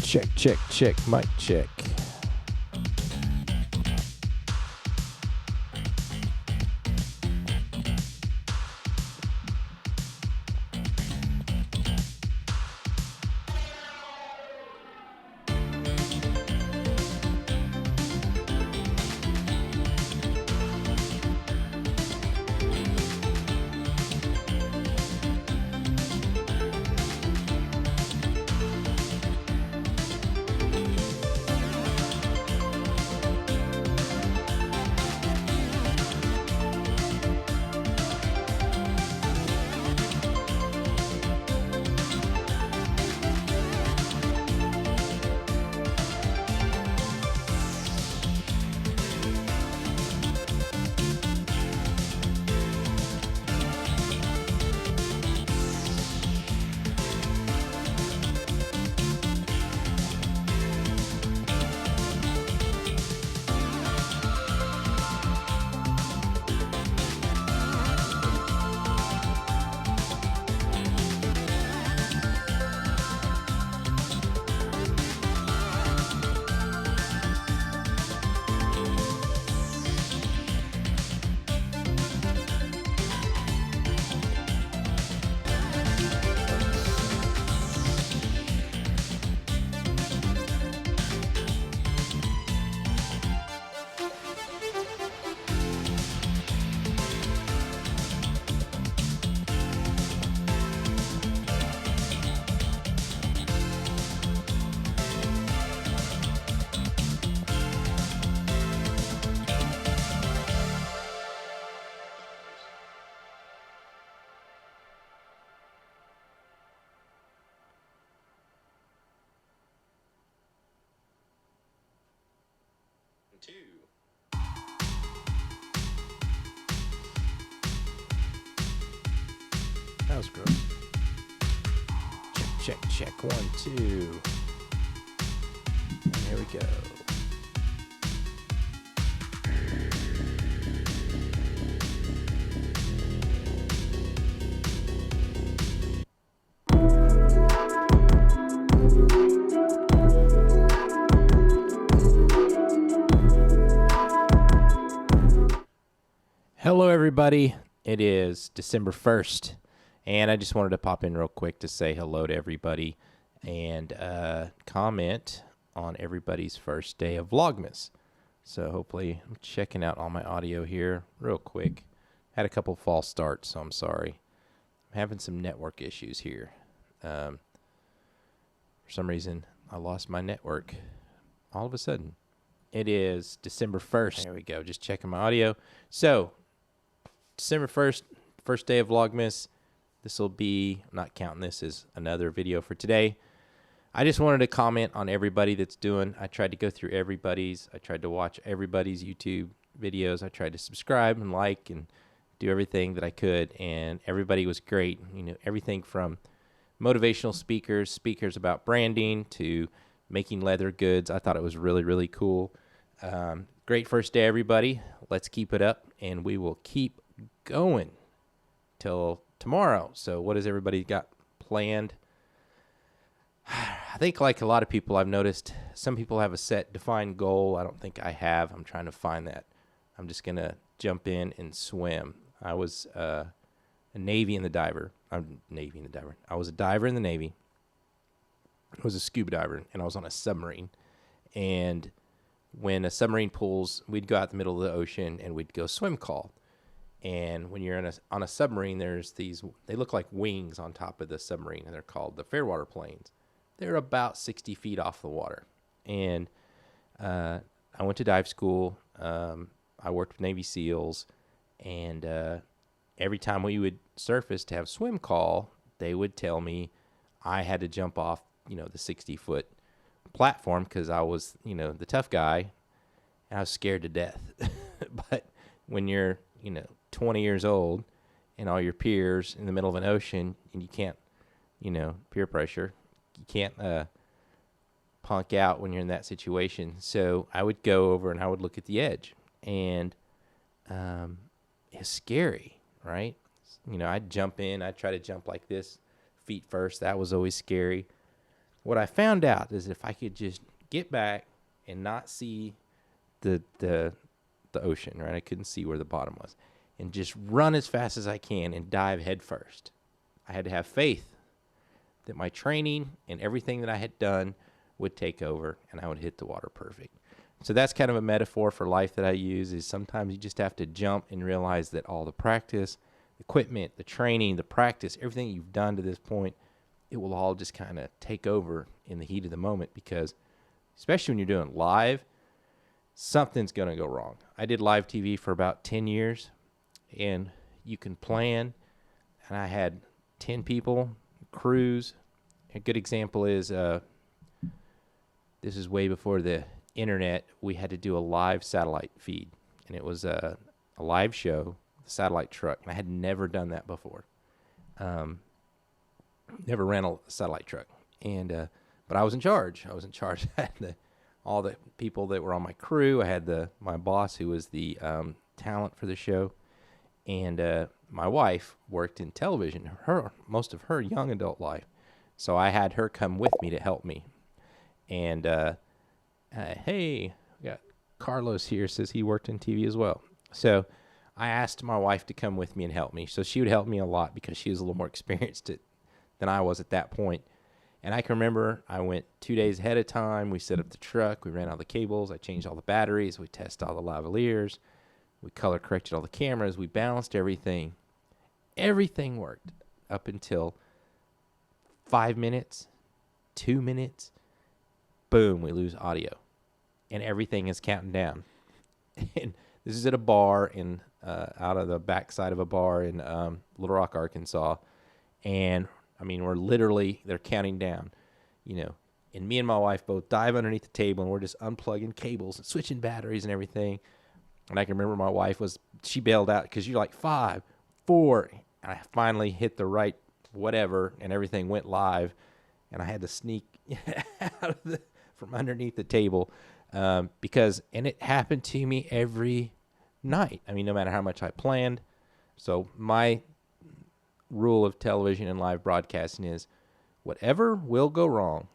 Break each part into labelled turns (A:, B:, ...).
A: Check, check, check, mic check. That was gross. Check, check, check. 1, 2. And here we go. Hello, everybody. It is December 1st. And I just wanted to pop in real quick to say hello to everybody and comment on everybody's first day of VLOGMAS. So hopefully I'm checking out all my audio here real quick. Had a couple false starts, so I'm sorry. I'm having some network issues here. For some reason, I lost my network all of a sudden. It is December 1st. There we go, just checking my audio. So, December 1st, first day of VLOGMAS. This will be, I'm not counting this as another video for today. I just wanted to comment on everybody that's doing. I tried to go through everybody's. I tried to watch everybody's YouTube videos. I tried to subscribe and like and do everything that I could. And everybody was great. You know, everything from motivational speakers about branding to making leather goods. I thought it was really, really cool. Great first day, everybody. Let's keep it up, and we will keep going till tomorrow. So what has everybody got planned? I think like a lot of people, I've noticed some people have a set defined goal. I don't think I have. I'm trying to find that. I'm just going to jump in and swim. I was a Navy in the diver. I'm Navy in the diver. I was a diver in the Navy. I was a scuba diver, and I was on a submarine. And when a submarine pulls, we'd go out the middle of the ocean, and we'd go swim call. And when you're on a submarine, there's these, they look like wings on top of the submarine, and they're called the fairwater planes. They're about 60 feet off the water. And I went to dive school. I worked with Navy SEALs. And every time we would surface to have swim call, they would tell me I had to jump off, the 60-foot platform because I was, the tough guy. And I was scared to death. But when you're, 20 years old and all your peers in the middle of an ocean and you can't, peer pressure, you can't punk out when you're in that situation. So I would go over and I would look at the edge, and it's scary, right? I'd jump in, I'd try to jump like this, feet first. That was always scary. what I found out is if I could just get back and not see the ocean, right? I couldn't see where the bottom was, and just run as fast as I can and dive head first. I had to have faith that my training and everything that I had done would take over and I would hit the water perfect. So that's kind of a metaphor for life that I use, is sometimes you just have to jump and realize that all the practice, equipment, the training, the practice, everything you've done to this point, it will all just kind of take over in the heat of the moment, because especially when you're doing live, something's going to go wrong. I did live TV for about 10 years, and you can plan, and I had 10 people, crews. A good example is, this is way before the internet. We had to do a live satellite feed, and it was a live show, the satellite truck, and I had never done that before. Never ran a satellite truck, and but I was in charge. I had all the people that were on my crew. I had my boss, who was the talent for the show, and my wife worked in television most of her young adult life, so I had her come with me to help me. And hey, we got Carlos here, says he worked in TV as well. So I asked my wife to come with me and help me, so she would help me a lot because she was a little more experienced than I was at that point. And I can remember I went 2 days ahead of time. We set up the truck. We ran all the cables. I changed all the batteries. We tested all the lavaliers. We color corrected all the cameras. We balanced everything. Everything worked up until 5 minutes, 2 minutes. Boom, we lose audio. And everything is counting down. And this is at a bar out of the backside of a bar in Little Rock, Arkansas. And I mean, they're counting down, and me and my wife both dive underneath the table, and we're just unplugging cables and switching batteries and everything. And I can remember my wife she bailed out because you're like 5, 4, and I finally hit the right whatever, and everything went live, and I had to sneak out from underneath the table and it happened to me every night. I mean, no matter how much I planned. So my rule of television and live broadcasting is whatever will go wrong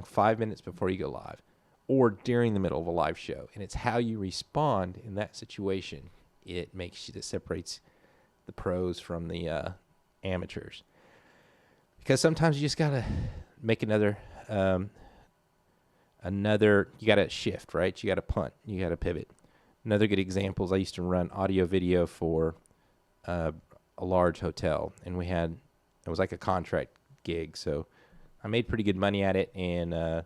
A: 5 minutes before you go live or during the middle of a live show. And it's how you respond in that situation. It separates the pros from the amateurs. Because sometimes you just got to make you got to shift, right? You got to punt, you got to pivot. Another good example is I used to run audio video for a large hotel, and it was like a contract gig, so I made pretty good money at it, and it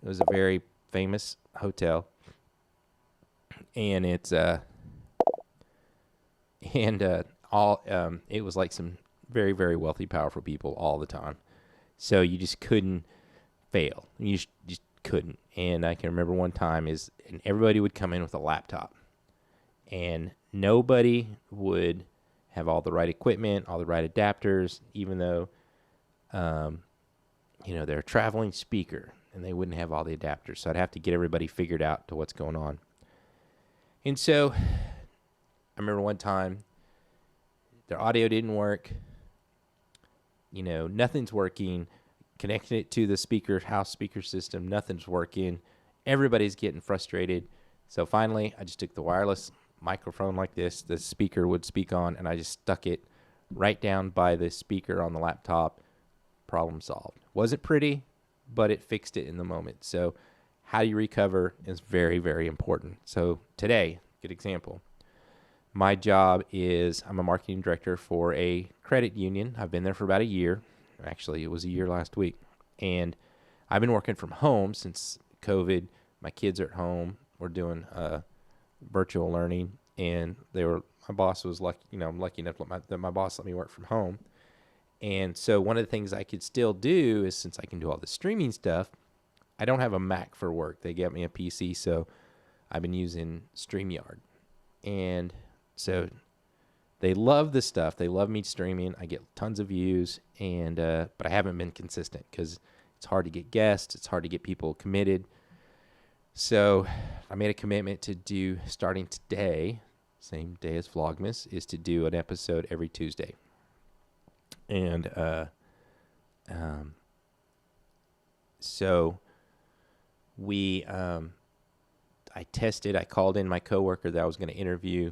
A: was a very famous hotel, and it was like some very, very wealthy, powerful people all the time, so you just couldn't fail. You just couldn't. And I can remember one time and everybody would come in with a laptop, and nobody would have all the right equipment, all the right adapters, even though, they're a traveling speaker, and they wouldn't have all the adapters. So I'd have to get everybody figured out to what's going on. And so I remember one time their audio didn't work. Nothing's working. Connecting it to the house speaker system, nothing's working. Everybody's getting frustrated. So finally, I just took the wireless microphone like this, the speaker would speak on, and I just stuck it right down by the speaker on the laptop. Problem solved. Wasn't pretty, but it fixed it in the moment. So how you recover is very, very important. So today, good example. My job is I'm a marketing director for a credit union. I've been there for about a year. Actually, it was a year last week. And I've been working from home since COVID. My kids are at home. We're doing virtual learning, and my boss was lucky. I'm lucky enough that my boss let me work from home. And so one of the things I could still do is, since I can do all the streaming stuff, I don't have a Mac for work. They got me a PC, so I've been using StreamYard. And so they love this stuff. They love me streaming. I get tons of views, and but I haven't been consistent because it's hard to get guests. It's hard to get people committed. So I made a commitment to do, starting today, same day as VLOGMAS, is to do an episode every Tuesday. And So I tested. I called in my coworker that I was going to interview.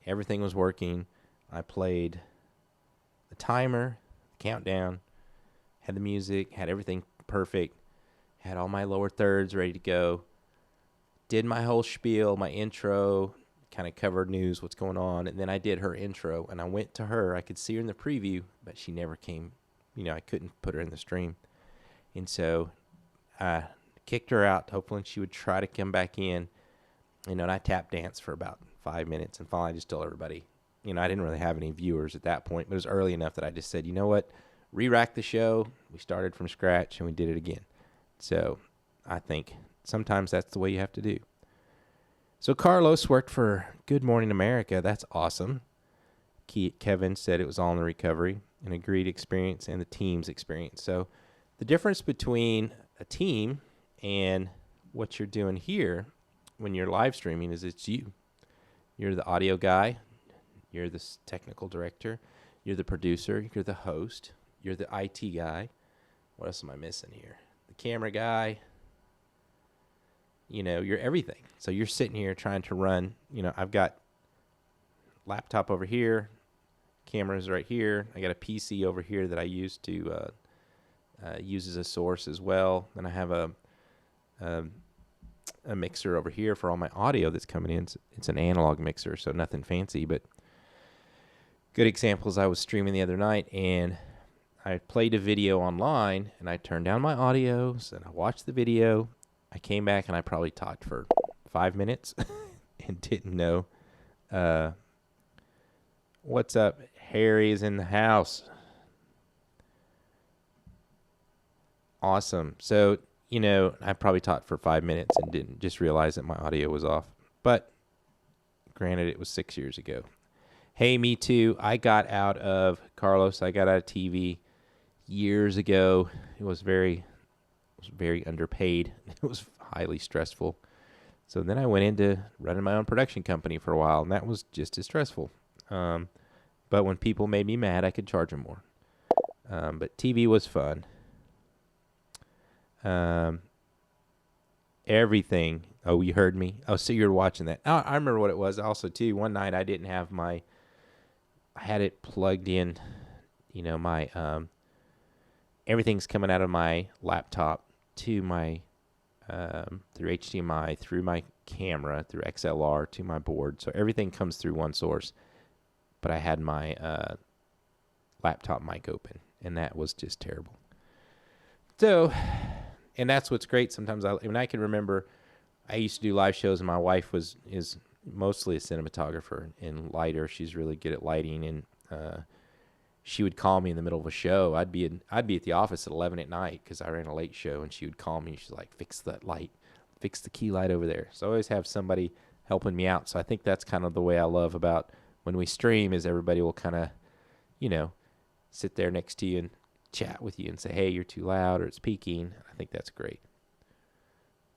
A: Everything was working. I played the timer, countdown, had the music, had everything perfect, had all my lower thirds ready to go. Did my whole spiel, my intro, kind of covered news, what's going on, and then I did her intro, and I went to her. I could see her in the preview, but she never came. I couldn't put her in the stream. And so I kicked her out, hoping she would try to come back in. And I tap danced for about 5 minutes, and finally I just told everybody, I didn't really have any viewers at that point, but it was early enough that I just said, you know what, re-rack the show. We started from scratch, and we did it again. So I think sometimes that's the way you have to do. So Carlos worked for Good Morning America. That's awesome. Kevin said it was all in the recovery, an agreed experience, and the team's experience. So the difference between a team and what you're doing here when you're live streaming is it's you. You're the audio guy. You're the technical director. You're the producer. You're the host. You're the IT guy. What else am I missing here? The camera guy. You're everything. So you're sitting here trying to run. I've got laptop over here. Cameras right here. I got a PC over here that I use to use as a source as well. Then I have a mixer over here for all my audio that's coming in. It's an analog mixer, so nothing fancy, but good examples. I was streaming the other night, and I played a video online, and I turned down my audios, and I watched the video. I came back, and I probably talked for 5 minutes and didn't know. What's up? Harry is in the house. Awesome. So, I probably talked for 5 minutes and didn't just realize that my audio was off. But granted, it was 6 years ago. Hey, me too. I got out of TV years ago. It was very underpaid. It was highly stressful. So then I went into running my own production company for a while, and that was just as stressful. But when people made me mad, I could charge them more. But TV was fun. Everything. Oh, you heard me? Oh, so you're watching that. Oh, I remember what it was also, too. One night I didn't have I had it plugged in, my, everything's coming out of my laptop to my, through HDMI, through my camera, through XLR to my board. So everything comes through one source. But I had my laptop mic open, and that was just terrible. So, and that's what's great. Sometimes I can remember I used to do live shows, and my wife is mostly a cinematographer and lighter. She's really good at lighting, and she would call me in the middle of a show. I'd be at the office at 11 at night because I ran a late show, and she would call me. She's like, "Fix that light, fix the key light over there." So I always have somebody helping me out. So I think that's kind of the way I love about when we stream is everybody will kind of, sit there next to you and chat with you and say, hey, you're too loud or it's peaking. I think that's great.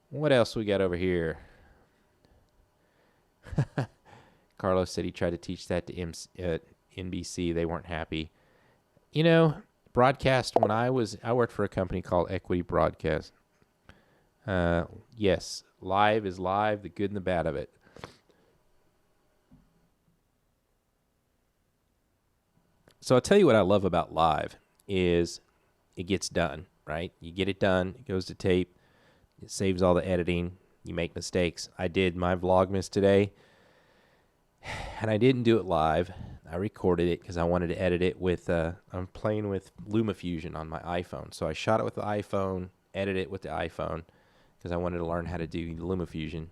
A: What else we got over here? Carlos said he tried to teach that to NBC. They weren't happy. Broadcast, when I worked for a company called Equity Broadcast. Yes, live is live, the good and the bad of it. So I'll tell you what I love about live is it gets done, right? You get it done. It goes to tape. It saves all the editing. You make mistakes. I did my VLOGMAS today, and I didn't do it live. I recorded it because I wanted to edit it with, I'm playing with LumaFusion on my iPhone. So I shot it with the iPhone, edited it with the iPhone because I wanted to learn how to do LumaFusion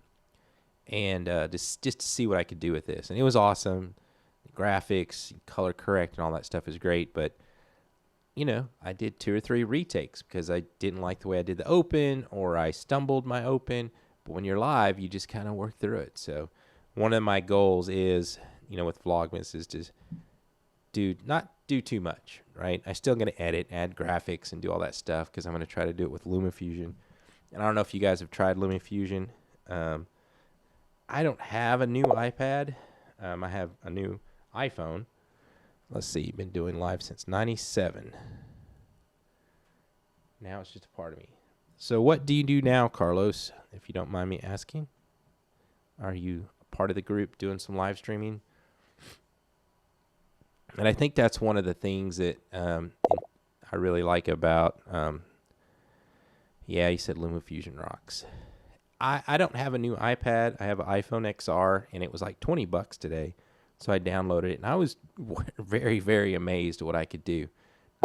A: and just to see what I could do with this. And it was awesome. Graphics, color correct, and all that stuff is great, but I did 2 or 3 retakes because I didn't like the way I did the open, or I stumbled my open. But when you're live, you just kind of work through it. So one of my goals is, with VLOGMAS is to not do too much, right? I'm still going to edit, add graphics, and do all that stuff because I'm going to try to do it with LumaFusion. And I don't know if you guys have tried LumaFusion. I don't have a new iPad. I have a new iPhone. Let's see, been doing live since 97. Now it's just a part of me. So what do you do now, Carlos, if you don't mind me asking? Are you part of the group doing some live streaming? And I think that's one of the things that I really like about, yeah, he said LumaFusion rocks. I don't have a new iPad. I have an iPhone XR, and it was like $20 today. So I downloaded it, and I was very, very amazed at what I could do.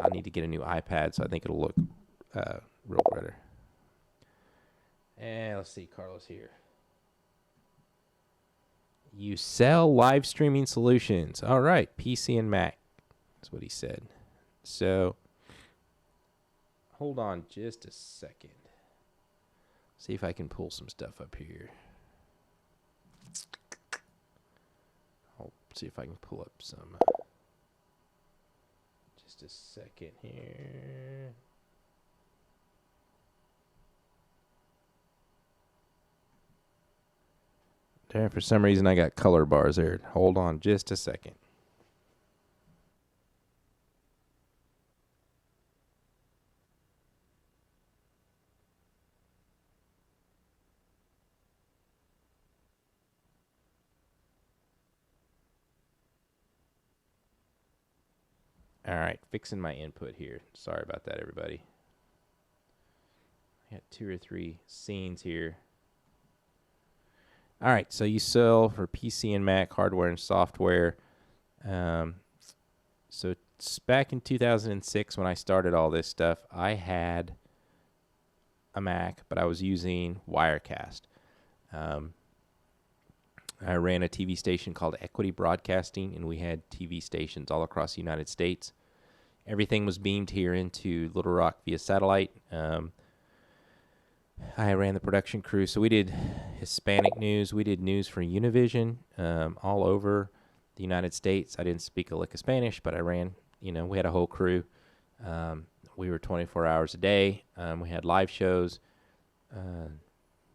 A: I need to get a new iPad, so I think it'll look real better. And let's see, Carlos here. You sell live streaming solutions. All right, PC and Mac. That's what he said. So hold on just a second. See if I can pull some stuff up here. I'll see if I can pull up some. Just a second here. There, for some reason I got color bars there. Hold on just a second. All right, fixing my input here. Sorry about that, everybody. I got 2 or 3 scenes here. All right, so you sell for PC and Mac hardware and software. So it's back in 2006 when I started all this stuff, I had a Mac, but I was using Wirecast. I ran a TV station called Equity Broadcasting, and we had TV stations all across the United States. Everything was beamed here into Little Rock via satellite. I ran the production crew, so we did Hispanic news. We did news for Univision all over the United States. I didn't speak a lick of Spanish, but I ran, we had a whole crew. We were 24 hours a day. We had live shows,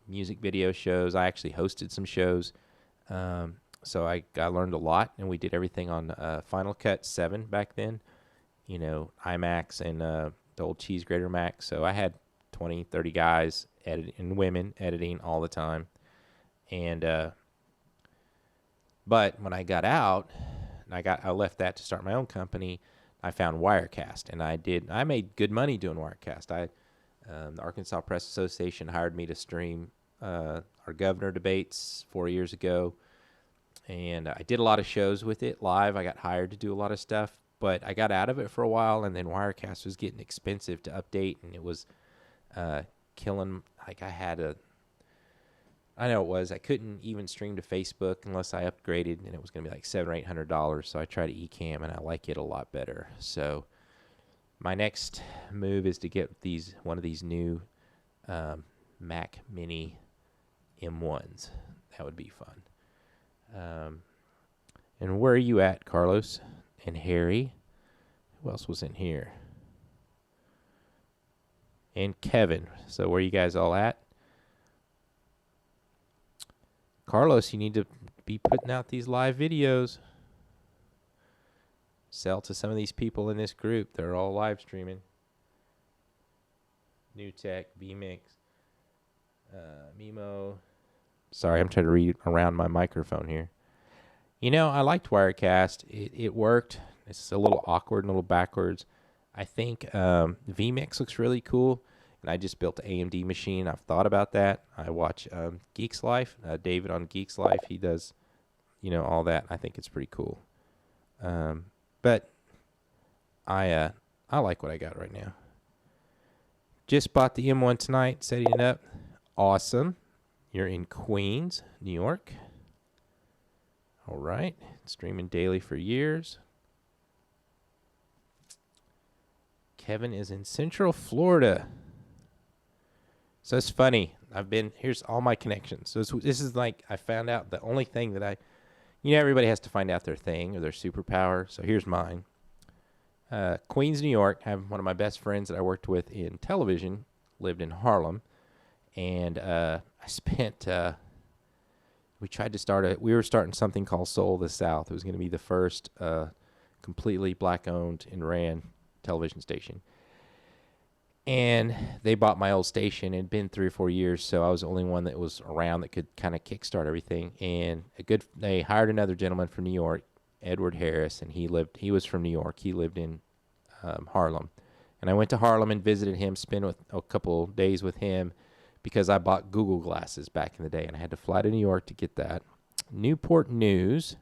A: music video shows. I actually hosted some shows. So I learned a lot, and we did everything on Final Cut 7 back then, IMAX and the old cheese grater Mac. So I had 20, 30 guys and women editing all the time. And but when I got out, I left that to start my own company. I found Wirecast, and I made good money doing Wirecast. The Arkansas Press Association hired me to stream our governor debates 4 years ago, and I did a lot of shows with it live. I got hired to do a lot of stuff, but I got out of it for a while, and then Wirecast was getting expensive to update, and it was killing. Like I know it was. I couldn't even stream to Facebook unless I upgraded, and it was going to be like $700 or $800. So I tried Ecamm, and I like it a lot better. So my next move is to get one of these new Mac Mini M1s. That would be fun. And where are you at, Carlos and Harry? Who else was in here? And Kevin. So where are you guys all at? Carlos, you need to be putting out these live videos. Sell to some of these people in this group. They're all live streaming. New Tech, BMix, Mimo. Sorry, I'm trying to read around my microphone here. I liked Wirecast. It worked. It's a little awkward and a little backwards. I think VMix looks really cool. And I just built an AMD machine. I've thought about that. I watch Geeks Life. David on Geeks Life, he does, all that. I think it's pretty cool. But I like what I got right now. Just bought the M1 tonight, setting it up. Awesome. You're in Queens, New York. All right. Streaming daily for years. Kevin is in Central Florida. So it's funny. Here's all my connections. So this is like, I found out the only thing that everybody has to find out their thing or their superpower. So here's mine. Queens, New York. I have one of my best friends that I worked with in television, lived in Harlem. And I spent, we were starting something called Soul of the South. It was going to be the first completely black-owned and ran television station. And they bought my old station. It had been 3 or 4 years, so I was the only one that was around that could kind of kickstart everything. And they hired another gentleman from New York, Edward Harris, and he was from New York. He lived in Harlem. And I went to Harlem and visited him, spent a couple days with him because I bought Google glasses back in the day, and I had to fly to New York to get that. Newport News.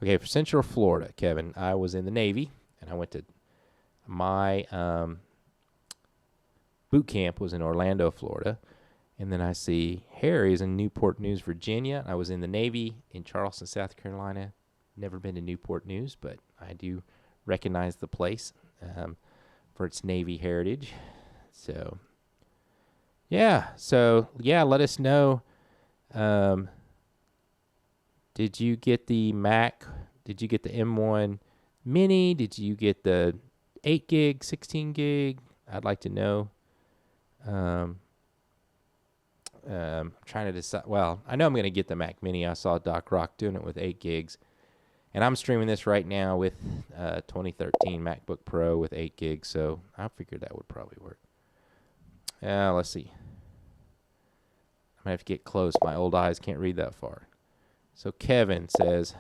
A: Okay, for Central Florida, Kevin, I was in the Navy, and I went to my boot camp was in Orlando, Florida. And then I see Harry's in Newport News, Virginia. I was in the Navy in Charleston, South Carolina. Never been to Newport News, but I do recognize the place for its Navy heritage. So, yeah. Let us know. Did you get the Mac? Did you get the M1 Mini? Did you get the 8 gig, 16 gig? I'd like to know. Trying to decide. Well, I know I'm going to get the Mac Mini. I saw Doc Rock doing it with 8 gigs. And I'm streaming this right now with 2013 MacBook Pro with 8 gigs. So I figured that would probably work. Let's see. I'm going to have to get close. My old eyes can't read that far. So Kevin says,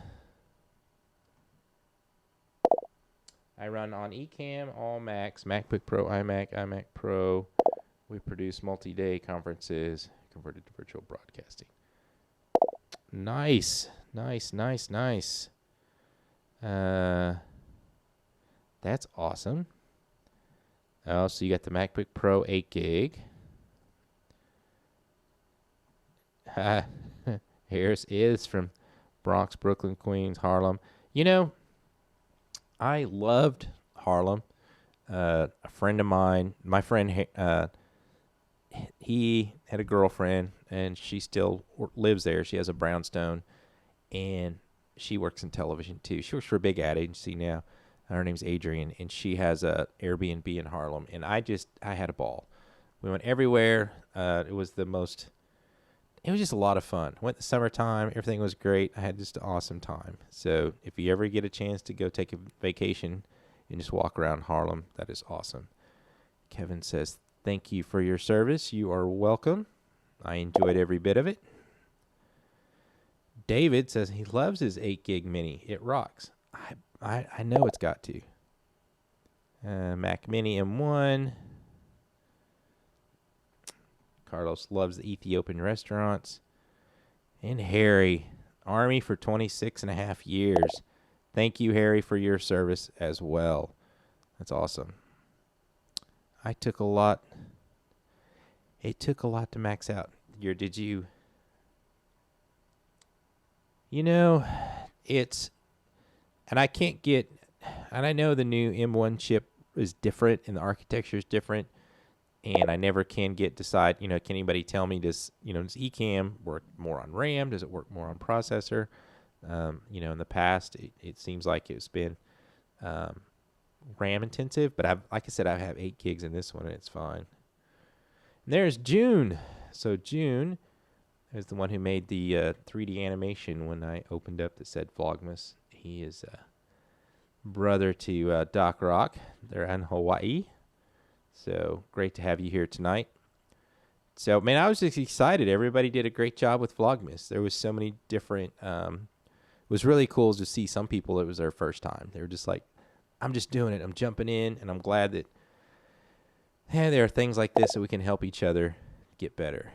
A: I run on Ecamm, all Macs, MacBook Pro, iMac Pro. We produce multi-day conferences converted to virtual broadcasting. Nice. That's awesome. Oh, so you got the MacBook Pro 8 gig. Harris is from Bronx, Brooklyn, Queens, Harlem. You know, I loved Harlem. A friend of mine, my friend, he had a girlfriend, and she still lives there. She has a brownstone, and she works in television too. She works for a big ad agency now. Her name's Adrienne, and she has a Airbnb in Harlem. And I had a ball. We went everywhere. It was just a lot of fun. Went the summertime. Everything was great. I had just an awesome time. So if you ever get a chance to go take a vacation and just walk around Harlem, that is awesome. Kevin says, thank you for your service. You are welcome. I enjoyed every bit of it. David says he loves his 8 gig mini. It rocks. I know it's got to. Mac Mini M1. Carlos loves the Ethiopian restaurants. And Harry, Army for 26 and a half years. Thank you, Harry, for your service as well. That's awesome. It took a lot to max out. Did you? You know, and I know the new M1 chip is different and the architecture is different. And I never can decide, can anybody tell me does Ecamm work more on RAM? Does it work more on processor? In the past, it seems like it's been RAM intensive, but like I said, I have 8 gigs in this one, and it's fine. And there's June. So June is the one who made the 3D animation when I opened up that said VLOGMAS. He is brother to Doc Rock. They're in Hawaii. So great to have you here tonight. So, man, I was just excited. Everybody did a great job with VLOGMAS. There was so many different it was really cool to see some people, it was their first time. They were just like, I'm just doing it. I'm jumping in, and I'm glad that there are things like this that we can help each other get better.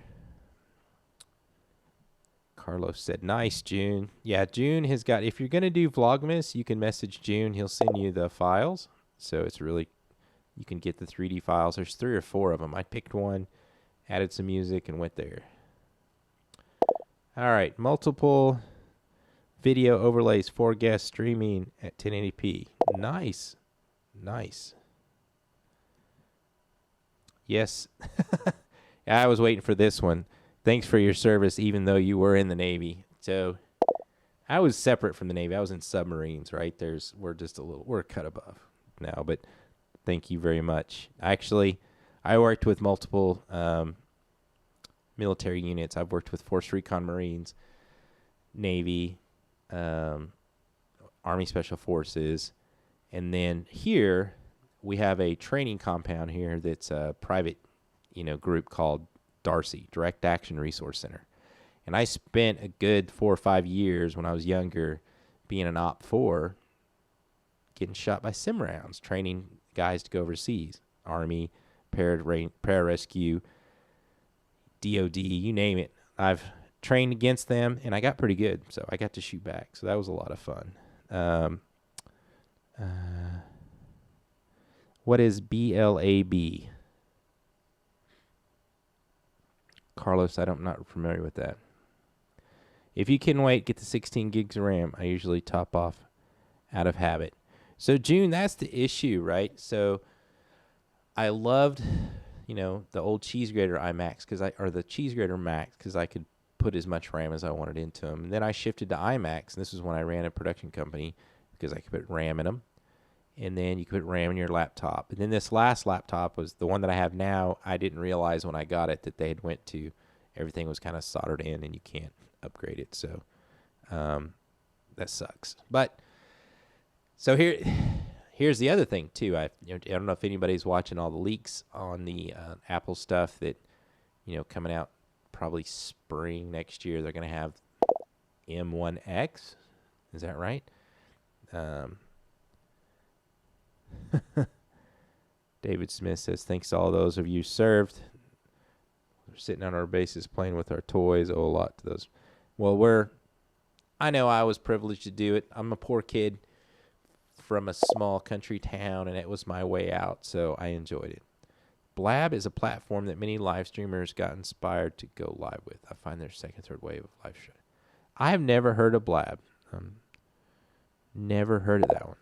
A: Carlos said, nice, June. Yeah, June has got, if you're going to do VLOGMAS, you can message June. He'll send you the files. So it's really, you can get the 3D files. There's 3 or 4 of them. I picked one, added some music, and went there. All right, multiple video overlays, 4 guest streaming at 1080p. Nice. Yes. Yeah, I was waiting for this one. Thanks for your service, even though you were in the Navy. So I was separate from the Navy. I was in submarines, right? We're cut above now, but thank you very much. Actually, I worked with multiple military units. I've worked with Force Recon Marines, Navy, Army Special Forces, and then here we have a training compound here that's a private, group called Darcy, Direct Action Resource Center. And I spent a good 4 or 5 years when I was younger being an Op 4, getting shot by sim rounds, training guys to go overseas. Army, pararescue, DOD, you name it. I've trained against them, and I got pretty good. So I got to shoot back. So that was a lot of fun. What is BLAB? Carlos, I'm not familiar with that. If you can wait, get the 16 gigs of RAM. I usually top off out of habit. So June, that's the issue, right? So I loved, the old cheese grater iMacs or the cheese grater Macs, because I could put as much RAM as I wanted into them. And then I shifted to iMacs, and this was when I ran a production company, because I could put RAM in them. And then you could put RAM in your laptop. And then this last laptop was the one that I have now. I didn't realize when I got it that they had went to, everything was kind of soldered in and you can't upgrade it. So that sucks. But so here's the other thing too. I don't know if anybody's watching all the leaks on the Apple stuff that, coming out probably spring next year. They're going to have M1X. Is that right? David Smith says, thanks to all those of you served. We're sitting on our bases playing with our toys. Owe a lot to those. Well, I know I was privileged to do it. I'm a poor kid from a small country town, and it was my way out, so I enjoyed it. Blab is a platform that many live streamers got inspired to go live with. I find their second, third wave of live stream. I have never heard of Blab. Never heard of that one.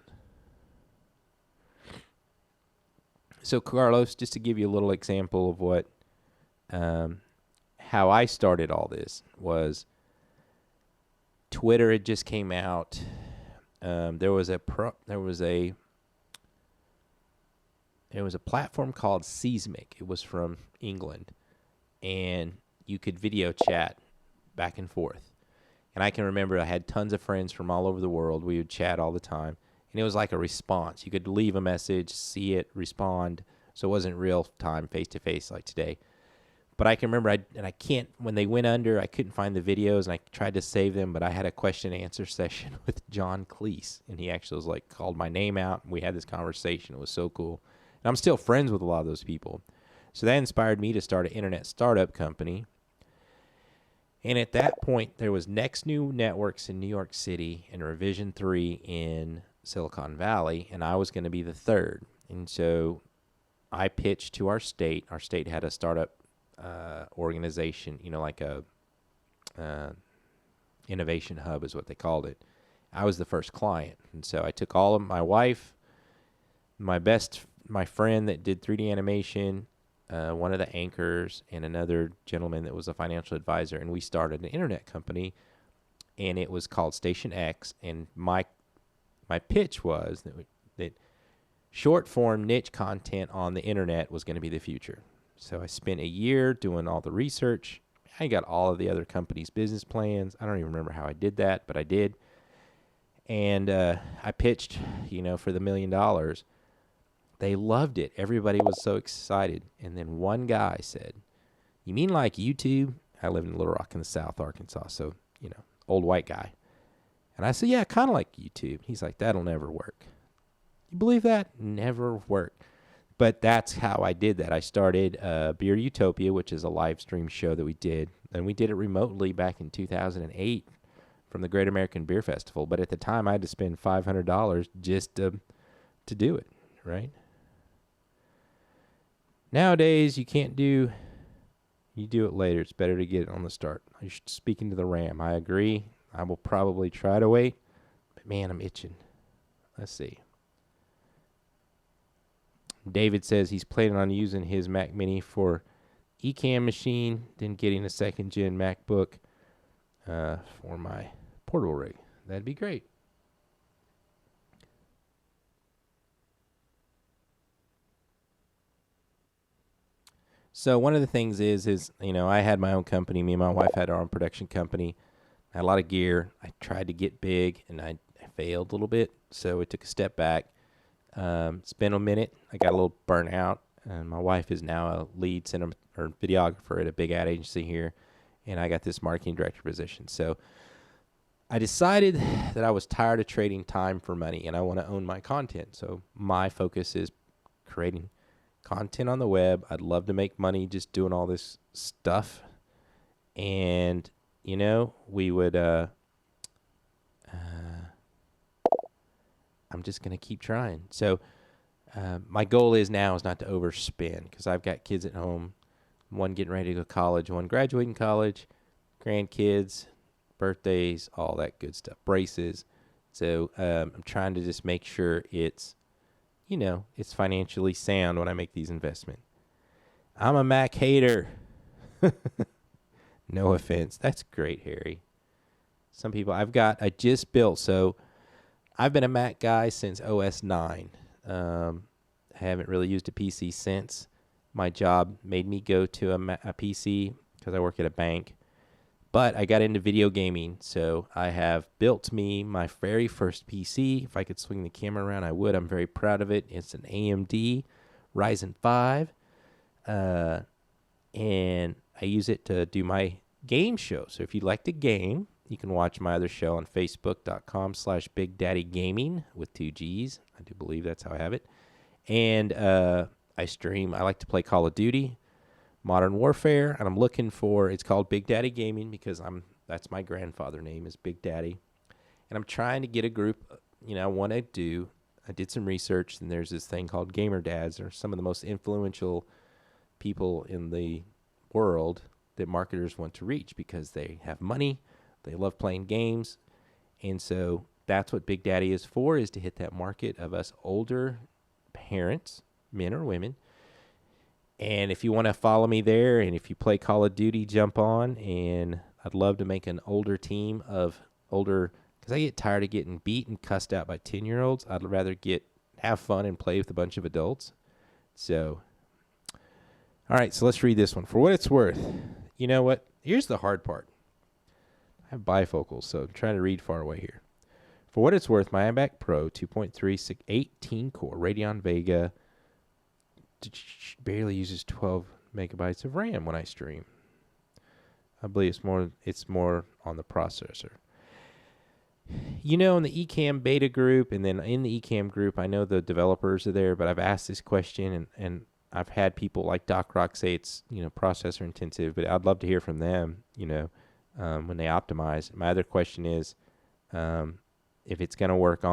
A: So, Carlos, just to give you a little example of what, how I started all this was Twitter had just came out. There was a platform called Seismic. It was from England, and you could video chat back and forth. And I can remember I had tons of friends from all over the world. We would chat all the time. And it was like a response. You could leave a message, see it, respond. So it wasn't real time, face-to-face like today. But I can remember, when they went under, I couldn't find the videos, and I tried to save them, but I had a question-and-answer session with John Cleese. And he actually was called my name out, and we had this conversation. It was so cool. And I'm still friends with a lot of those people. So that inspired me to start an internet startup company. And at that point, there was Next New Networks in New York City and Revision 3 in Silicon Valley, and I was going to be the third. And so I pitched to our state. Our state had a startup organization, like a innovation hub is what they called it. I was the first client. And so I took all of my wife, my friend that did 3D animation, one of the anchors, and another gentleman that was a financial advisor, and we started an internet company, and it was called Station X. And my pitch was that short-form niche content on the internet was going to be the future. So I spent a year doing all the research. I got all of the other companies' business plans. I don't even remember how I did that, but I did. And I pitched, for the $1 million. They loved it. Everybody was so excited. And then one guy said, "You mean like YouTube?" I live in Little Rock in the South, Arkansas, so, old white guy. And I said, "Yeah, kind of like YouTube." He's like, "That'll never work." You believe that? Never work. But that's how I did that. I started Beer Utopia, which is a live stream show that we did. And we did it remotely back in 2008 from the Great American Beer Festival. But at the time, I had to spend $500 just to do it, right? Nowadays, you do it later. It's better to get it on the start. Speaking to the RAM, I agree. I will probably try to wait, but man, I'm itching. Let's see. David says he's planning on using his Mac Mini for Ecamm machine, then getting a second-gen MacBook for my portable rig. That'd be great. So one of the things is I had my own company. Me and my wife had our own production company. I had a lot of gear. I tried to get big, and I failed a little bit, so it took a step back. It's been a minute. I got a little burnt out, and my wife is now a lead cinema or videographer at a big ad agency here, and I got this marketing director position. So I decided that I was tired of trading time for money, and I want to own my content. So my focus is creating content on the web. I'd love to make money just doing all this stuff, and we would. I'm just gonna keep trying. So my goal is not to overspend, because I've got kids at home, one getting ready to go to college, one graduating college, grandkids, birthdays, all that good stuff, braces. So I'm trying to just make sure it's financially sound when I make these investments. I'm a Mac hater. No offense. That's great, Harry. Some people I just built, so I've been a Mac guy since OS 9. Haven't really used a PC since. My job made me go to a PC because I work at a bank. But I got into video gaming, so I have built me my very first PC. If I could swing the camera around, I would. I'm very proud of it. It's an AMD Ryzen 5, and I use it to do my game show. So if you'd like to game, you can watch my other show on facebook.com/BigDaddyGaming with 2 G's. I do believe that's how I have it. And I stream. I like to play Call of Duty, Modern Warfare, and I'm looking for, it's called Big Daddy Gaming because that's my grandfather name is Big Daddy. And I'm trying to get a group, I did some research, and there's this thing called Gamer Dads. They're some of the most influential people in the world that marketers want to reach because they have money, they love playing games, and so that's what Big Daddy is for, is to hit that market of us older parents, men or women. And if you want to follow me there, and if you play Call of Duty, jump on, and I'd love to make an older team of older, because I get tired of getting beat and cussed out by 10-year-olds. I'd rather have fun and play with a bunch of adults. So, all right, so let's read this one. For what it's worth, you know what? Here's the hard part. I have bifocals, so I'm trying to read far away here. For what it's worth, my iMac Pro 2.3 18-core Radeon Vega barely uses 12 megabytes of RAM when I stream. I believe it's more on the processor. In the Ecamm beta group, and then in the Ecamm group, I know the developers are there, but I've asked this question, and I've had people like Doc Rock say it's processor intensive, but I'd love to hear from them. When they optimize. My other question is, if it works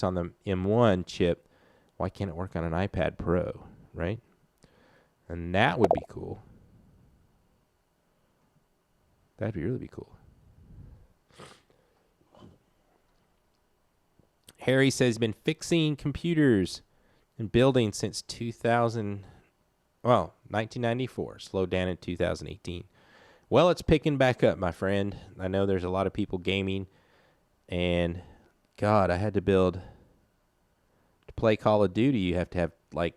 A: on the M1 chip, why can't it work on an iPad Pro, right? And that would be cool. That'd really be cool. Harry says he's been fixing computers and building since 1994. Slowed down in 2018. Well, it's picking back up, my friend. I know there's a lot of people gaming, and God, I had to build to play Call of Duty. You have to have like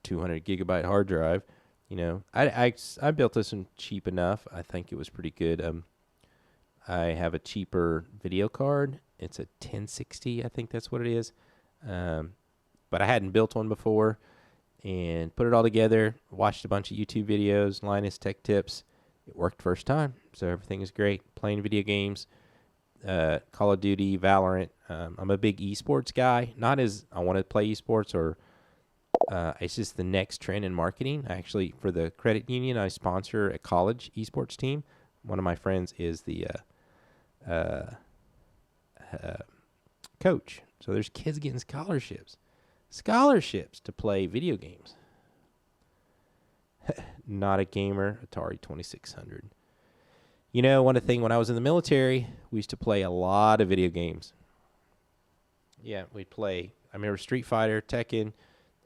A: 200 gigabyte hard drive. I built this one cheap enough. I think it was pretty good. I have a cheaper video card. It's a 1060, I think that's what it is. But I hadn't built one before, and put it all together. Watched a bunch of YouTube videos, Linus Tech Tips. It worked first time, so everything is great. Playing video games, Call of Duty, Valorant. I'm a big esports guy. Not as I want to play esports, or it's just the next trend in marketing. Actually, for the credit union, I sponsor a college esports team. One of my friends is the coach. So there's kids getting scholarships to play video games. Not a gamer, Atari 2600. One thing when I was in the military, we used to play a lot of video games. Yeah, we'd play. I remember Street Fighter, Tekken,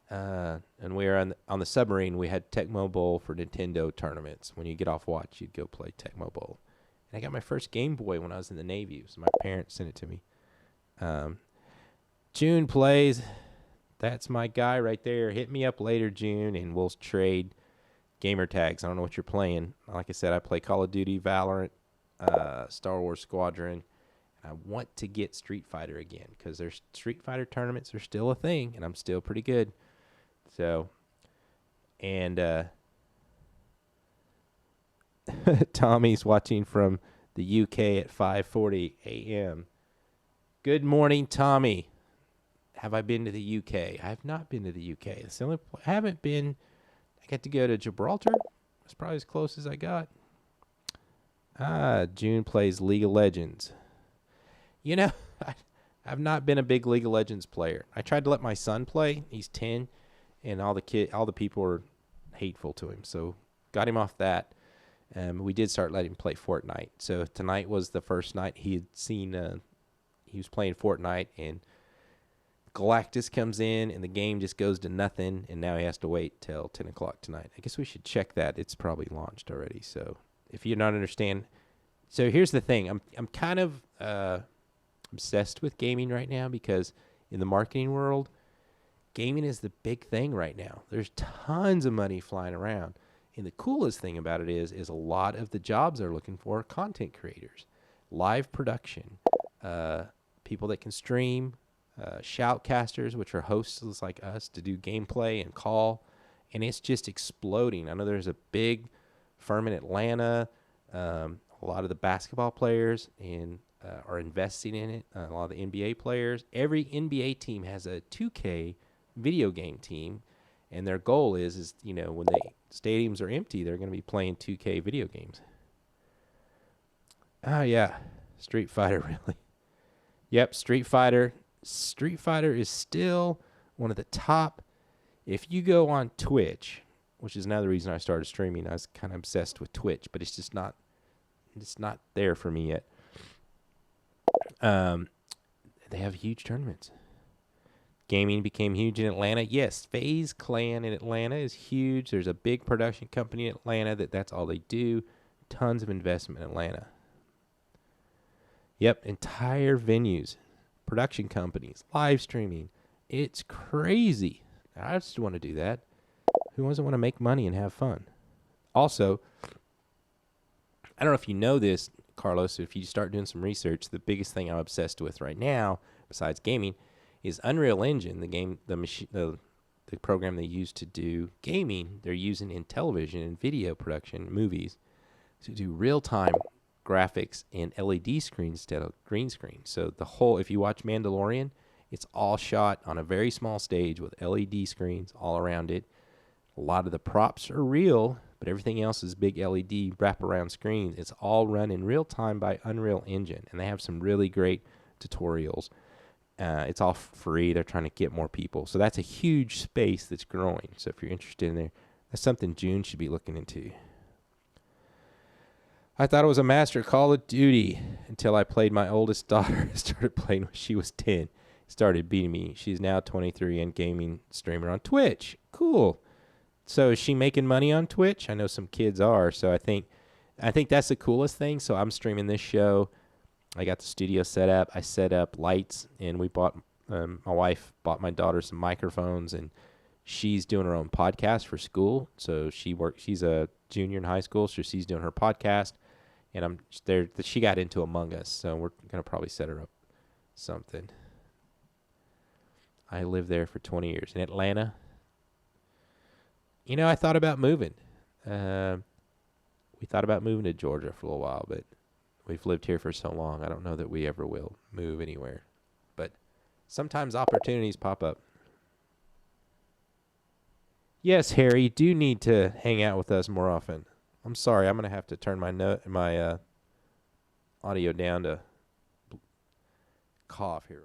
A: and we were on the submarine. We had Tecmo Bowl for Nintendo tournaments. When you get off watch, you'd go play Tecmo Bowl. And I got my first Game Boy when I was in the Navy. So my parents sent it to me. June plays. That's my guy right there. Hit me up later, June, and we'll trade gamer tags. I don't know what you're playing. Like I said, I play Call of Duty, Valorant, Star Wars Squadron, I want to get Street Fighter again because their Street Fighter tournaments are still a thing, and I'm still pretty good. So, and Tommy's watching from the UK at 5:40 a.m. Good morning, Tommy. Have I been to the UK? I have not been to the UK. It's the only I haven't been. I got to go to Gibraltar. That's probably as close as I got. June plays League of Legends. You know, I've not been a big League of Legends player. I tried to let my son play. He's 10, and all the people are hateful to him. So got him off that. We did start letting him play Fortnite. So tonight was the first night he had seen. He was playing Fortnite, and Galactus comes in, and the game just goes to nothing. And now he has to wait till 10 o'clock tonight. I guess we should check that. It's probably launched already. So if you don't understand, so here's the thing. I'm kind of obsessed with gaming right now because in the marketing world, gaming is the big thing right now. There's tons of money flying around. And the coolest thing about it is a lot of the jobs they're looking for are content creators, live production, people that can stream, shoutcasters, which are hosts like us to do gameplay and call. And it's just exploding. I know there's a big firm in Atlanta. A lot of the basketball players are investing in it. A lot of the NBA players. Every NBA team has a 2K video game team, and their goal is when the stadiums are empty, they're going to be playing 2K video games. Oh yeah, Street Fighter really. Yep, Street Fighter. Street Fighter is still one of the top. If you go on Twitch, which is another reason I started streaming, I was kind of obsessed with Twitch, but it's just not. It's not there for me yet. They have huge tournaments. Gaming became huge in Atlanta. Yes, FaZe Clan in Atlanta is huge. There's a big production company in Atlanta that's all they do. Tons of investment in Atlanta. Yep, entire venues, production companies, live streaming. It's crazy. I just want to do that. Who doesn't want to make money and have fun? Also, I don't know if you know this, Carlos, if you start doing some research, the biggest thing I'm obsessed with right now, besides gaming, is Unreal Engine, the program they use to do gaming. They're using in television and video production, movies, to do real-time graphics in LED screens instead of green screen. So if you watch Mandalorian, it's all shot on a very small stage with LED screens all around it. A lot of the props are real, but everything else is big LED wraparound screens. It's all run in real time by Unreal Engine, and they have some really great tutorials. It's all free. They're trying to get more people. So that's a huge space that's growing. So if you're interested in there, that's something June should be looking into. I thought it was a master Call of Duty until I played my oldest daughter. Started playing when she was 10. Started beating me. She's now 23 and gaming streamer on Twitch. Cool. So is she making money on Twitch? I know some kids are. So I think that's the coolest thing. So I'm streaming this show. I got the studio set up. I set up lights, and we bought. My wife bought my daughter some microphones, and she's doing her own podcast for school. So she's a junior in high school, so she's doing her podcast. And I'm there. She got into Among Us, so we're gonna probably set her up something. I lived there for 20 years in Atlanta. I thought about moving. We thought about moving to Georgia for a little while, but we've lived here for so long. I don't know that we ever will move anywhere. But sometimes opportunities pop up. Yes, Harry, you do need to hang out with us more often. I'm sorry, I'm going to have to turn my audio down to cough here.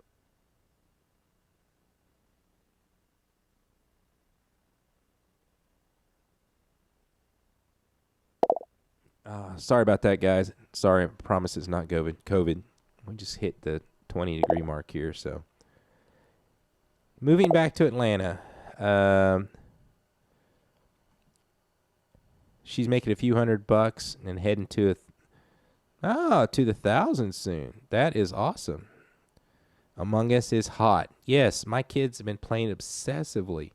A: Sorry about that, guys. Sorry, I promise it's not COVID. We just hit the 20-degree mark here, so. Moving back to Atlanta. She's making a few $100 and heading to the thousands soon. That is awesome. Among Us is hot. Yes, my kids have been playing obsessively,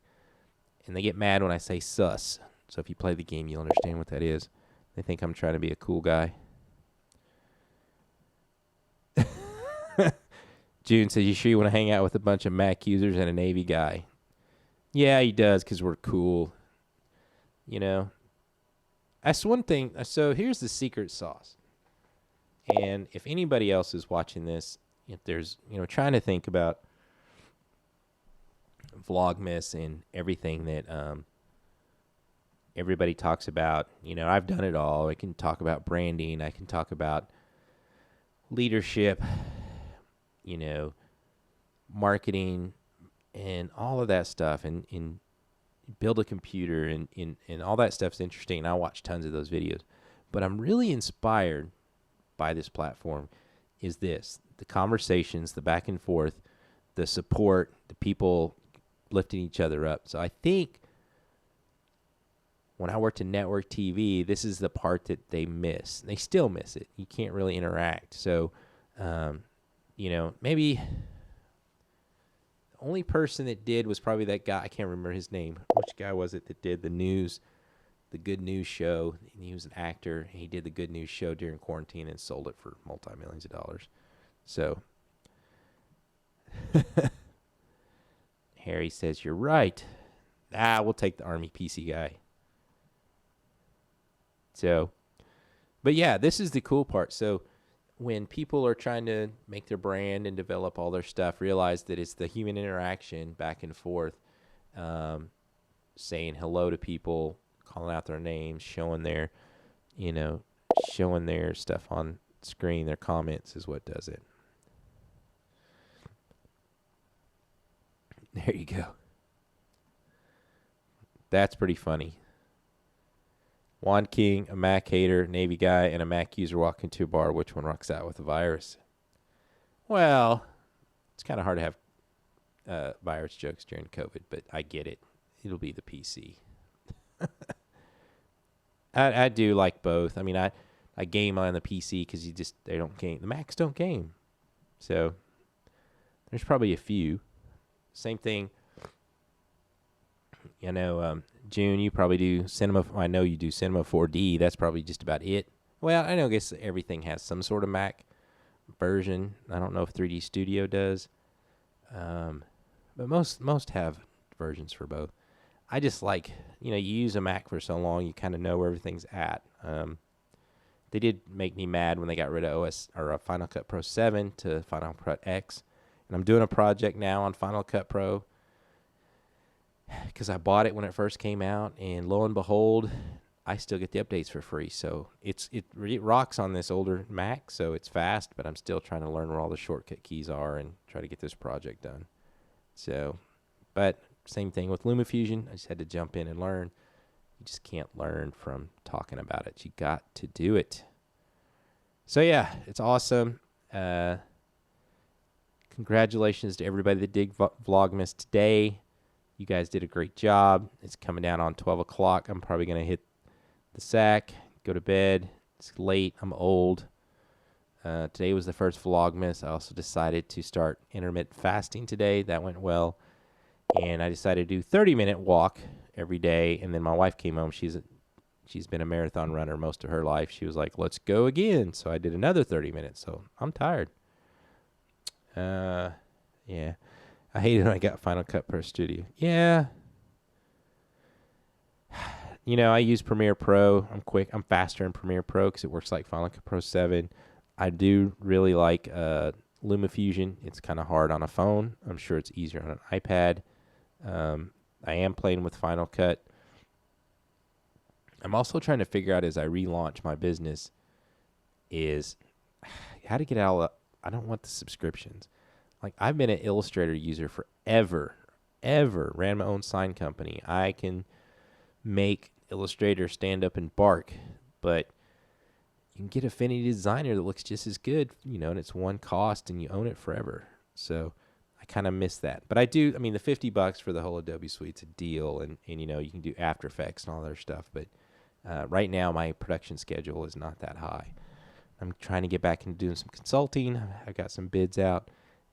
A: and they get mad when I say sus. So if you play the game, you'll understand what that is. They think I'm trying to be a cool guy. June says, you sure you want to hang out with a bunch of Mac users and a Navy guy? Yeah, he does, because we're cool. You know, that's one thing. So here's the secret sauce. And if anybody else is watching this, if there's, trying to think about Vlogmas and everything that everybody talks about, I've done it all. I can talk about branding. I can talk about leadership, marketing, and all of that stuff, and build a computer, and all that stuff's interesting. I watch tons of those videos. But I'm really inspired by this platform is the conversations, the back and forth, the support, the people lifting each other up. So I think when I worked in network TV, this is the part that they miss. They still miss it. You can't really interact. So, maybe the only person that did was probably that guy. I can't remember his name. Which guy was it that did the Good News show? And he was an actor. He did the Good News show during quarantine and sold it for multi-millions of dollars. So Harry says, you're right. We'll take the Army PC guy. So, but yeah, this is the cool part. So when people are trying to make their brand and develop all their stuff, realize that it's the human interaction back and forth, saying hello to people, calling out their names, showing their stuff on screen, their comments is what does it. There you go. That's pretty funny. Juan King, a Mac hater, Navy guy, and a Mac user walk into a bar. Which one rocks out with a virus? Well, it's kind of hard to have virus jokes during COVID, but I get it. It'll be the PC. I do like both. I mean, I game on the PC because they don't game. The Macs don't game. So there's probably a few. Same thing. June, you probably do Cinema. I know you do Cinema 4D. That's probably just about it. Well, I guess everything has some sort of Mac version. I don't know if 3D Studio does. But most have versions for both. I just like, you use a Mac for so long, you kind of know where everything's at. They did make me mad when they got rid of Final Cut Pro 7 to Final Cut X. And I'm doing a project now on Final Cut Pro because I bought it when it first came out, and lo and behold, I still get the updates for free. So it rocks on this older Mac, so it's fast, but I'm still trying to learn where all the shortcut keys are and try to get this project done. So, but same thing with LumaFusion. I just had to jump in and learn. You just can't learn from talking about it. You got to do it. So yeah, it's awesome. Congratulations to everybody that did Vlogmas today. You guys did a great job. It's coming down on 12 o'clock. I'm probably going to hit the sack, go to bed. It's late. I'm old. Today was the first Vlogmas. I also decided to start intermittent fasting today. That went well. And I decided to do 30-minute walk every day. And then my wife came home. She's been a marathon runner most of her life. She was like, let's go again. So I did another 30 minutes. So I'm tired. Yeah. I hated when I got Final Cut Pro Studio. Yeah. I use Premiere Pro. I'm quick. I'm faster in Premiere Pro because it works like Final Cut Pro 7. I do really like LumaFusion. It's kind of hard on a phone. I'm sure it's easier on an iPad. I am playing with Final Cut. I'm also trying to figure out as I relaunch my business is how to get out. I don't want the subscriptions. Like, I've been an Illustrator user forever, ran my own sign company. I can make Illustrator stand up and bark, but you can get Affinity Designer that looks just as good, and it's one cost and you own it forever. So I kind of miss that. But I do, the $50 for the whole Adobe Suite's a deal, and you can do After Effects and all that stuff. But right now my production schedule is not that high. I'm trying to get back into doing some consulting. I got some bids out.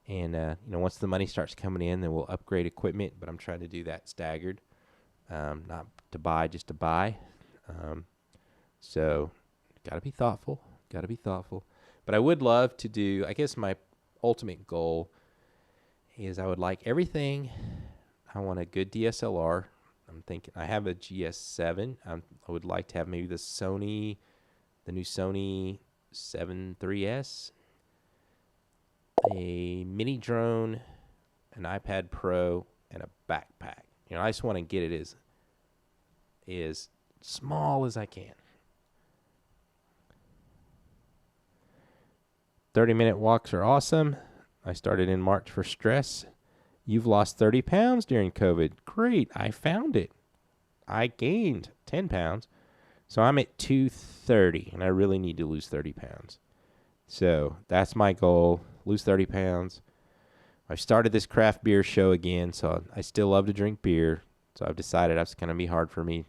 A: And, once the money starts coming in, then we'll upgrade equipment. But I'm trying to do that staggered, not to buy, just to buy. So got to be thoughtful. But I would love to do, I guess my ultimate goal is I would like everything. I want a good DSLR. I'm thinking I have a GS7. I would like to have maybe the new Sony 7 3S, a mini drone, an iPad Pro, and a backpack. I just want to get it as small as I can. 30-minute walks are awesome. I started in March for stress. You've lost 30 pounds during COVID. Great. I found it. I gained 10 pounds. So I'm at 230, and I really need to lose 30 pounds. So that's my goal, lose 30 pounds. I started this craft beer show again, so I still love to drink beer. So I've decided that's going to be hard for me,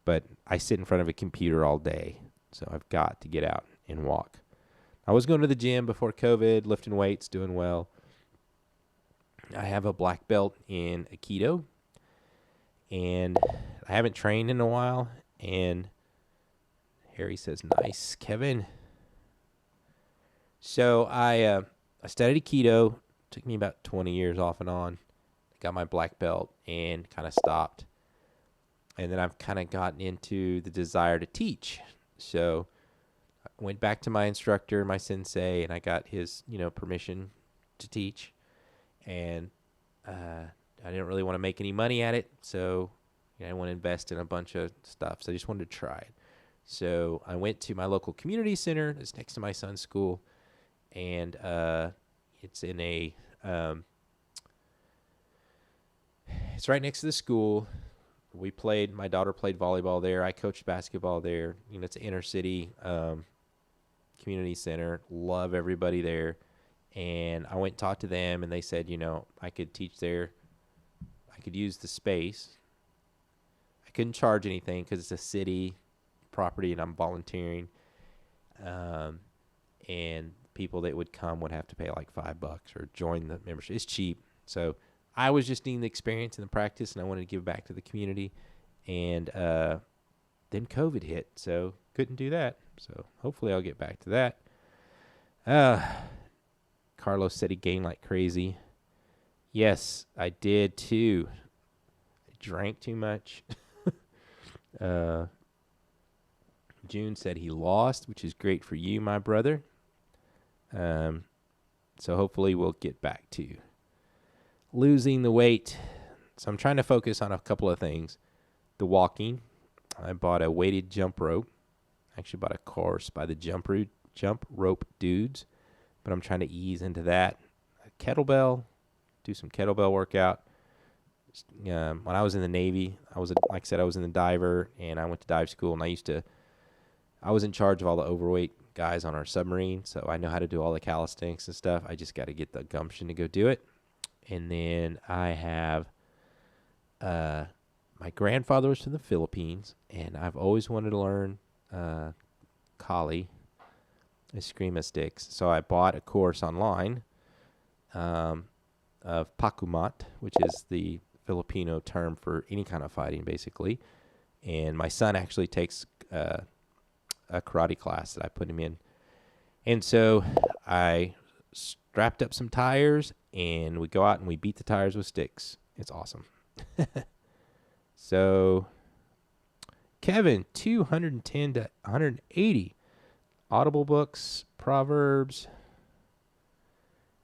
A: But I sit in front of a computer all day, so I've got to get out and walk. I was going to the gym before COVID, lifting weights, doing well. I have a black belt in Aikido, and I haven't trained in a while. And Harry says, "Nice, Kevin." So I studied Aikido. Took me about 20 years off and on. Got my black belt and kind of stopped. And then I've kind of gotten into the desire to teach. So I went back to my instructor, my sensei, and I got his, permission to teach. And I didn't really want to make any money at it, so I didn't want to invest in a bunch of stuff. So I just wanted to try it. So I went to my local community center. It's next to my son's school, and it's in it's right next to the school. My daughter played volleyball there. I coached basketball there. It's an inner city community center. Love everybody there. And I went and talked to them, and they said, I could teach there. I could use the space. I couldn't charge anything because it's a city property and I'm volunteering. And people that would come would have to pay like $5 or join the membership. It's cheap. So I was just needing the experience and the practice, and I wanted to give back to the community. And then COVID hit, so couldn't do that. So hopefully I'll get back to that. Carlos said he gained like crazy. Yes, I did too. I drank too much. June said he lost, which is great for you, my brother. So hopefully we'll get back to losing the weight. So I'm trying to focus on a couple of things. The walking. I bought a weighted jump rope. I actually bought a course by the jump rope dudes, but I'm trying to ease into that. A kettlebell, do some kettlebell workout. When I was in the Navy, I was in the diver, and I went to dive school, and I was in charge of all the overweight guys on our submarine, so I know how to do all the calisthenics and stuff. I just got to get the gumption to go do it. And then I have my grandfather was from the Philippines, and I've always wanted to learn Kali, Eskrima sticks. So I bought a course online of Pakumat, which is the Filipino term for any kind of fighting, basically. And my son actually takes a karate class that I put him in. And so I strapped up some tires, and we go out and we beat the tires with sticks. It's awesome. So, Kevin, 210 to 180. Audible books, Proverbs.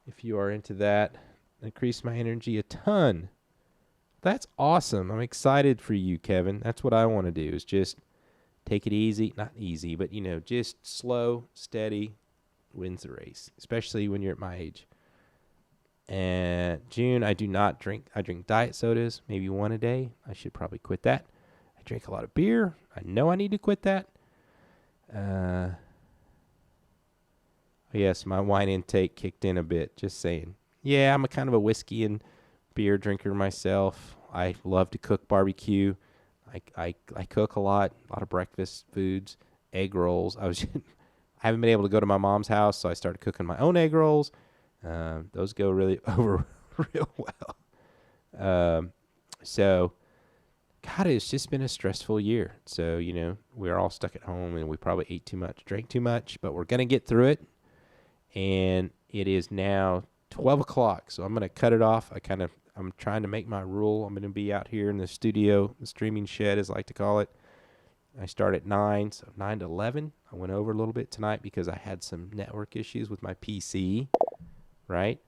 A: If you are into that, increase my energy a ton. That's awesome. I'm excited for you, Kevin. That's what I want to do, is just take it easy. Not easy, but, just slow, steady, wins the race, especially when you're at my age. And June, I do not drink. I drink diet sodas, maybe one a day. I should probably quit that. I drink a lot of beer. I know I need to quit that. Yes, my wine intake kicked in a bit, just saying. Yeah, I'm a kind of a whiskey and beer drinker myself. I love to cook barbecue. I cook a lot of breakfast foods, egg rolls. I haven't been able to go to my mom's house, so I started cooking my own egg rolls. Those go really over real well. So, God, it's just been a stressful year. So, we're all stuck at home, and we probably ate too much, drank too much, but we're going to get through it. And it is now 12 o'clock. So I'm going to cut it off. I'm trying to make my rule. I'm going to be out here in the studio, the streaming shed, as I like to call it. I start at 9, so 9 to 11. I went over a little bit tonight because I had some network issues with my PC, right?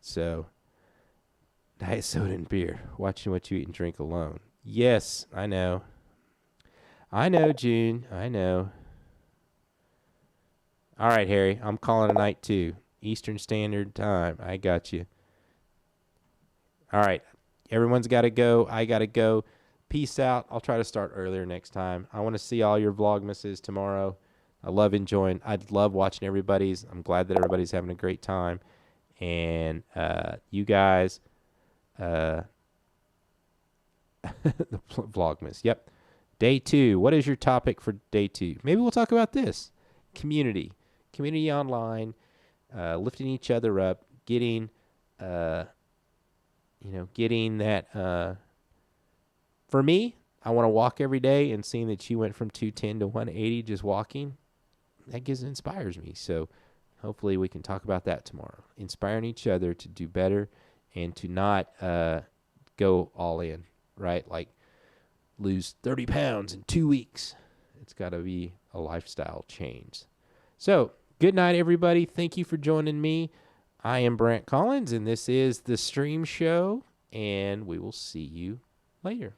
A: So, diet soda and beer. Watching what you eat and drink alone. Yes, I know. I know, June. I know. All right, Harry. I'm calling a night too. Eastern Standard Time. I got you. All right. Everyone's got to go. I got to go. Peace out. I'll try to start earlier next time. I want to see all your Vlogmases tomorrow. I love watching everybody's. I'm glad that everybody's having a great time. And you guys, the Vlogmas. Yep. Day 2. What is your topic for day 2? Maybe we'll talk about this. Community online, lifting each other up, getting that. For me, I want to walk every day, and seeing that you went from 210 to 180 just walking, that inspires me. So hopefully we can talk about that tomorrow. Inspiring each other to do better and to not go all in, right? Like lose 30 pounds in 2 weeks. It's got to be a lifestyle change. So good night, everybody. Thank you for joining me. I am Brant Collins, and this is The Stream Show, and we will see you later.